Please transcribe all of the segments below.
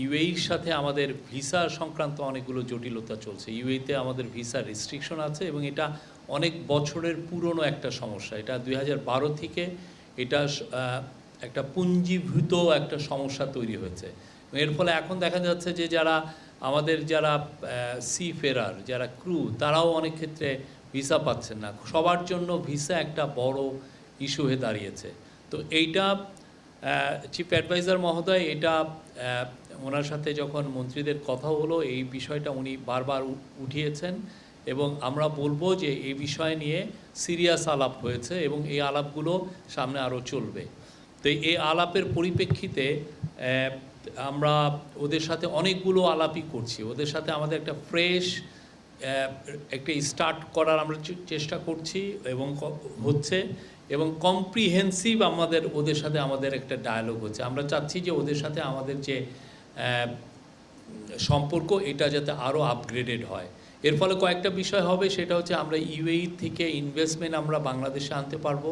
ইউএইর সাথে আমাদের ভিসা সংক্রান্ত অনেকগুলো জটিলতা চলছে। ইউএইতে আমাদের ভিসা রেস্ট্রিকশন আছে এবং এটা অনেক বছরের পুরনো একটা সমস্যা। এটা 2012 থেকে এটা একটা পুঞ্জীভূত একটা সমস্যা তৈরি হয়েছে। এর ফলে এখন দেখা যাচ্ছে যে যারা সি ফেরার, যারা ক্রু, তারাও অনেক ক্ষেত্রে ভিসা পাচ্ছেন না। সবার জন্য ভিসা একটা বড় ইস্যু হয়ে দাঁড়িয়েছে। তো এইটা চিফ অ্যাডভাইজার মহোদয় এটা ওনার সাথে যখন মন্ত্রীদের কথা হলো, এই বিষয়টা উনি বারবার উঠিয়েছেন এবং আমরা বলবো যে এই বিষয় নিয়ে সিরিয়াস আলাপ হয়েছে এবং এই আলাপগুলো সামনে আরও চলবে। তো এই আলাপের পরিপ্রেক্ষিতে আমরা ওদের সাথে অনেকগুলো আলাপই করছি। ওদের সাথে আমাদের একটা ফ্রেশ একটা স্টার্ট করার আমরা চেষ্টা করছি এবং হচ্ছে এবং কম্প্রিহেন্সিভ ওদের সাথে আমাদের একটা ডায়ালগ হচ্ছে। আমরা চাচ্ছি যে ওদের সাথে আমাদের যে সম্পর্ক এটা যাতে আরও আপগ্রেডেড হয়। এর ফলে কয়েকটা বিষয় হবে, সেটা হচ্ছে আমরা ইউএই থেকে ইনভেস্টমেন্ট আমরা বাংলাদেশে আনতে পারবো।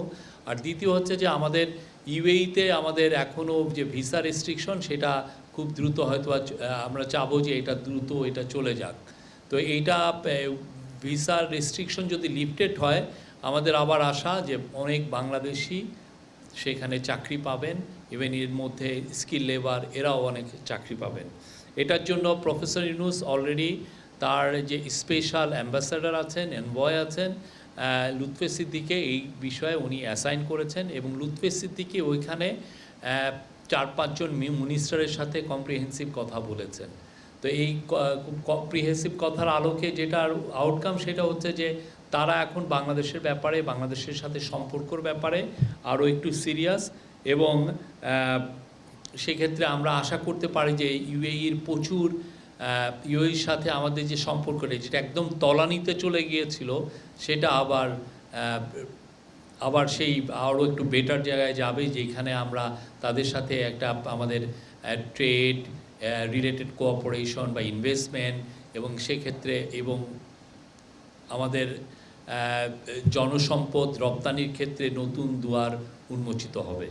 আর দ্বিতীয় হচ্ছে যে আমাদের ইউএইতে আমাদের এখনও যে ভিসা রেস্ট্রিকশন সেটা খুব দ্রুত হয়তো আমরা চাবো যে এটা দ্রুত এটা চলে যাক। তো এইটা ভিসা রেস্ট্রিকশন যদি লিফটেড হয়, আমাদের আবার আশা যে অনেক বাংলাদেশি সেখানে চাকরি পাবেন, ইভেন এর মধ্যে স্কিল লেবার এরাও অনেক চাকরি পাবেন। এটার জন্য প্রফেসর ইউনূস অলরেডি তার যে স্পেশাল অ্যাম্বাসাডার আছেন, এনভয় আছেন লুৎফে সিদ্দিকে, এই বিষয়ে উনি অ্যাসাইন করেছেন এবং লুৎফে সিদ্দিকি ওইখানে 4-5 জন মিনিস্টারের সাথে কম্প্রিহেন্সিভ কথা বলেছেন। তো এই কম্প্রিহেন্সিভ কথার আলোকে যেটার আউটকাম সেটা হচ্ছে যে তারা এখন বাংলাদেশের ব্যাপারে, বাংলাদেশের সাথে সম্পর্কর ব্যাপারে আরও একটু সিরিয়াস এবং সেক্ষেত্রে আমরা আশা করতে পারি যে ইউএইর প্রচুর ইউএইর সাথে আমাদের যে সম্পর্কটা যেটা একদম তলানিতে চলে গিয়েছিল সেটা আবার সেই আরও একটু বেটার জায়গায় যাবে, যেখানে আমরা তাদের সাথে একটা আমাদের ট্রেড রিলেটেড কোঅপারেশন বা ইনভেস্টমেন্ট এবং সেক্ষেত্রে এবং আমাদের জনসম্পদ রপ্তানির ক্ষেত্রে নতুন দুয়ার উন্মোচিত হবে।